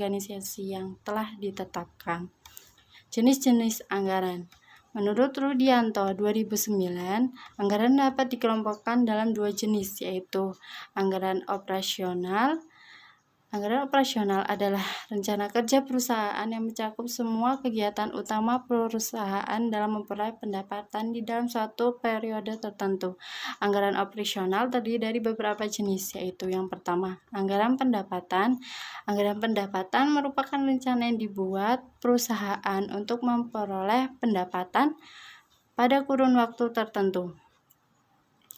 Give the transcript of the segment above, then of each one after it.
organisasi yang telah ditetapkan. Jenis-jenis anggaran. Menurut Rudianto 2009, anggaran dapat dikelompokkan dalam dua jenis, yaitu anggaran operasional. Anggaran operasional adalah rencana kerja perusahaan yang mencakup semua kegiatan utama perusahaan dalam memperoleh pendapatan di dalam suatu periode tertentu. Anggaran operasional terdiri dari beberapa jenis, yaitu yang pertama, anggaran pendapatan. Anggaran pendapatan merupakan rencana yang dibuat perusahaan untuk memperoleh pendapatan pada kurun waktu tertentu.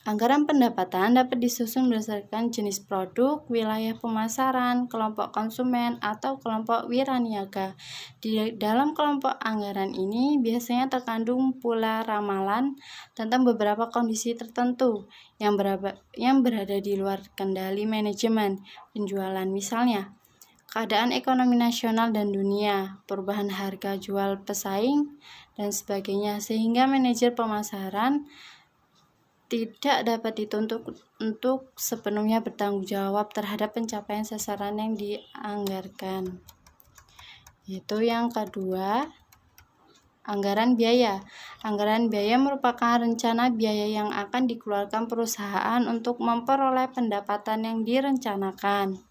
Anggaran pendapatan dapat disusun berdasarkan jenis produk, wilayah pemasaran, kelompok konsumen, atau kelompok wiraniaga. Di dalam kelompok anggaran ini biasanya terkandung pula ramalan tentang beberapa kondisi tertentu yang berada di luar kendali manajemen penjualan, misalnya keadaan ekonomi nasional dan dunia, perubahan harga jual pesaing, dan sebagainya, sehingga manajer pemasaran tidak dapat dituntut untuk sepenuhnya bertanggung jawab terhadap pencapaian sasaran yang dianggarkan. Itu yang kedua, anggaran biaya. Anggaran biaya merupakan rencana biaya yang akan dikeluarkan perusahaan untuk memperoleh pendapatan yang direncanakan.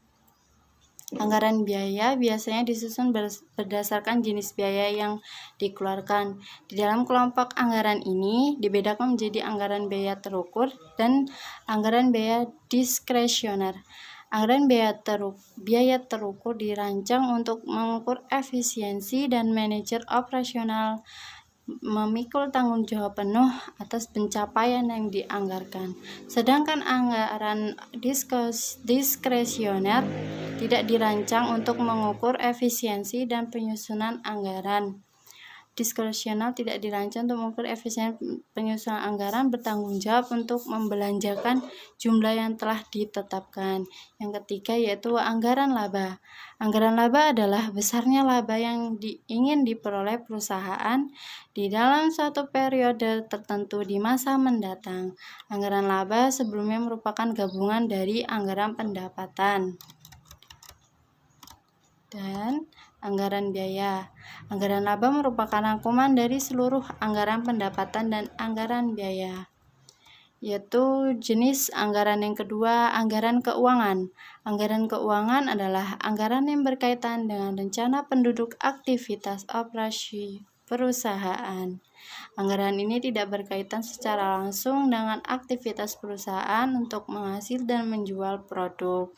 Anggaran biaya biasanya disusun berdasarkan jenis biaya yang dikeluarkan. Di dalam kelompok anggaran ini dibedakan menjadi anggaran biaya terukur dan anggaran biaya diskresioner. Anggaran biaya terukur dirancang untuk mengukur efisiensi dan manajer operasional memikul tanggung jawab penuh atas pencapaian yang dianggarkan. Sedangkan anggaran diskresioner tidak dirancang untuk mengukur efisiensi dan penyusunan anggaran. Diskresional tidak dirancang untuk mengukur efisiensi penyusunan anggaran, bertanggung jawab untuk membelanjakan jumlah yang telah ditetapkan. Yang ketiga yaitu anggaran laba. Anggaran laba adalah besarnya laba yang ingin diperoleh perusahaan di dalam suatu periode tertentu di masa mendatang. Anggaran laba sebelumnya merupakan gabungan dari anggaran pendapatan dan anggaran biaya. Anggaran laba merupakan rangkuman dari seluruh anggaran pendapatan dan anggaran biaya. Yaitu jenis anggaran yang kedua, anggaran keuangan. Anggaran keuangan adalah anggaran yang berkaitan dengan rencana penduduk aktivitas operasi perusahaan. Anggaran ini tidak berkaitan secara langsung dengan aktivitas perusahaan untuk menghasil dan menjual produk.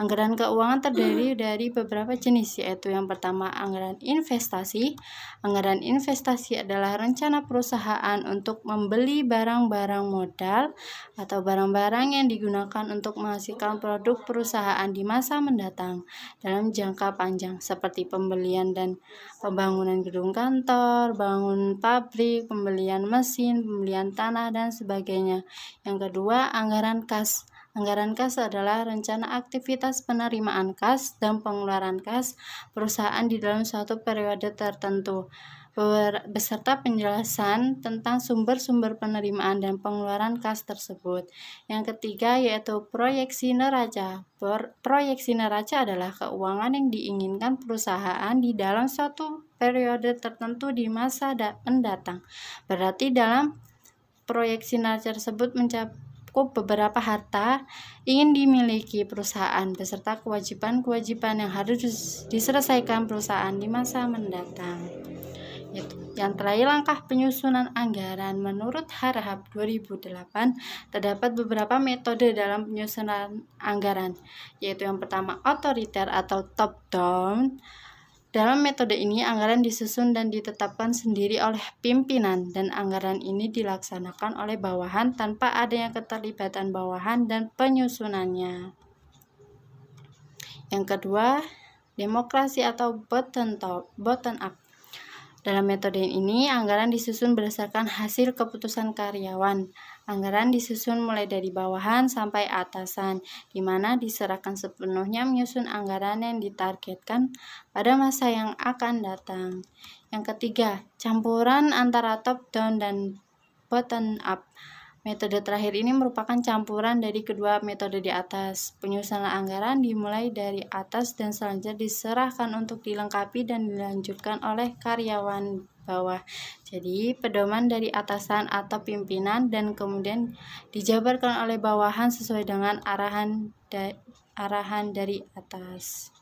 Anggaran keuangan terdiri dari beberapa jenis, yaitu yang pertama anggaran investasi. Anggaran investasi adalah rencana perusahaan untuk membeli barang-barang modal atau barang-barang yang digunakan untuk menghasilkan produk perusahaan di masa mendatang dalam jangka panjang, seperti pembelian dan pembangunan gedung kantor, bangun pabrik, pembelian mesin, pembelian tanah, dan sebagainya. Yang kedua, anggaran kas. Anggaran kas adalah rencana aktivitas penerimaan kas dan pengeluaran kas perusahaan di dalam suatu periode tertentu, beserta penjelasan tentang sumber-sumber penerimaan dan pengeluaran kas tersebut. Yang ketiga yaitu proyeksi neraca. Proyeksi neraca adalah keuangan yang diinginkan perusahaan di dalam suatu periode tertentu di masa mendatang. Berarti dalam proyeksi neraca tersebut mencakup beberapa harta ingin dimiliki perusahaan beserta kewajiban-kewajiban yang harus diselesaikan perusahaan di masa mendatang. Yang terakhir, langkah penyusunan anggaran. Menurut Harahap 2008, terdapat beberapa metode dalam penyusunan anggaran, yaitu yang pertama otoriter atau top down. Dalam metode ini, anggaran disusun dan ditetapkan sendiri oleh pimpinan, dan anggaran ini dilaksanakan oleh bawahan tanpa adanya keterlibatan bawahan dan penyusunannya. Yang kedua, demokrasi atau bottom up. Dalam metode ini, anggaran disusun berdasarkan hasil keputusan karyawan. Anggaran disusun mulai dari bawahan sampai atasan, di mana diserahkan sepenuhnya menyusun anggaran yang ditargetkan pada masa yang akan datang. Yang ketiga, campuran antara top down dan bottom up. Metode terakhir ini merupakan campuran dari kedua metode di atas. Penyusunan anggaran dimulai dari atas dan selanjutnya diserahkan untuk dilengkapi dan dilanjutkan oleh karyawan bawah. Jadi, pedoman dari atasan atau pimpinan dan kemudian dijabarkan oleh bawahan sesuai dengan arahan dari atas.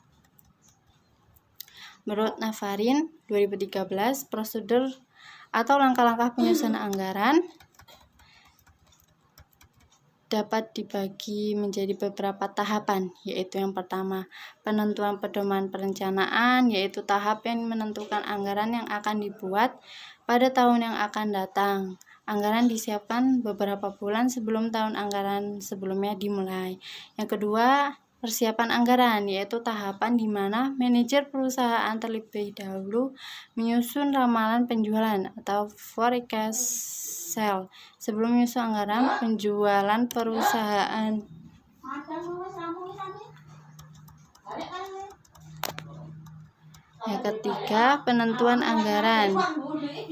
Menurut Navarin 2013, prosedur atau langkah-langkah penyusunan anggaran dapat dibagi menjadi beberapa tahapan, yaitu yang pertama, penentuan pedoman perencanaan, yaitu tahap yang menentukan anggaran yang akan dibuat pada tahun yang akan datang. Anggaran disiapkan beberapa bulan sebelum tahun anggaran sebelumnya dimulai. Yang kedua, persiapan anggaran, yaitu tahapan di mana manajer perusahaan terlebih dahulu menyusun ramalan penjualan atau forecast sale sebelum menyusun anggaran penjualan perusahaan. Yang ketiga, penentuan anggaran,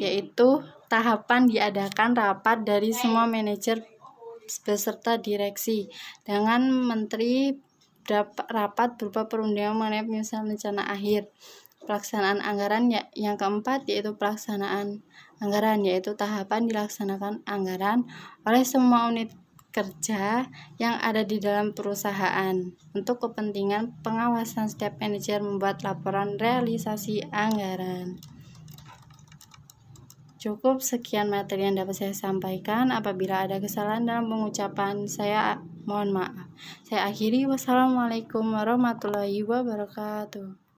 yaitu tahapan diadakan rapat dari semua manajer beserta direksi dengan menteri. Rapat berupa perundingan mengenai penyusunan rencana akhir. Pelaksanaan anggaran yang keempat yaitu pelaksanaan anggaran, yaitu tahapan dilaksanakan anggaran oleh semua unit kerja yang ada di dalam perusahaan untuk kepentingan pengawasan setiap manajer membuat laporan realisasi anggaran. Cukup sekian materi yang dapat saya sampaikan. Apabila ada kesalahan dalam pengucapan, saya mohon maaf. Saya akhiri. Wassalamualaikum warahmatullahi wabarakatuh.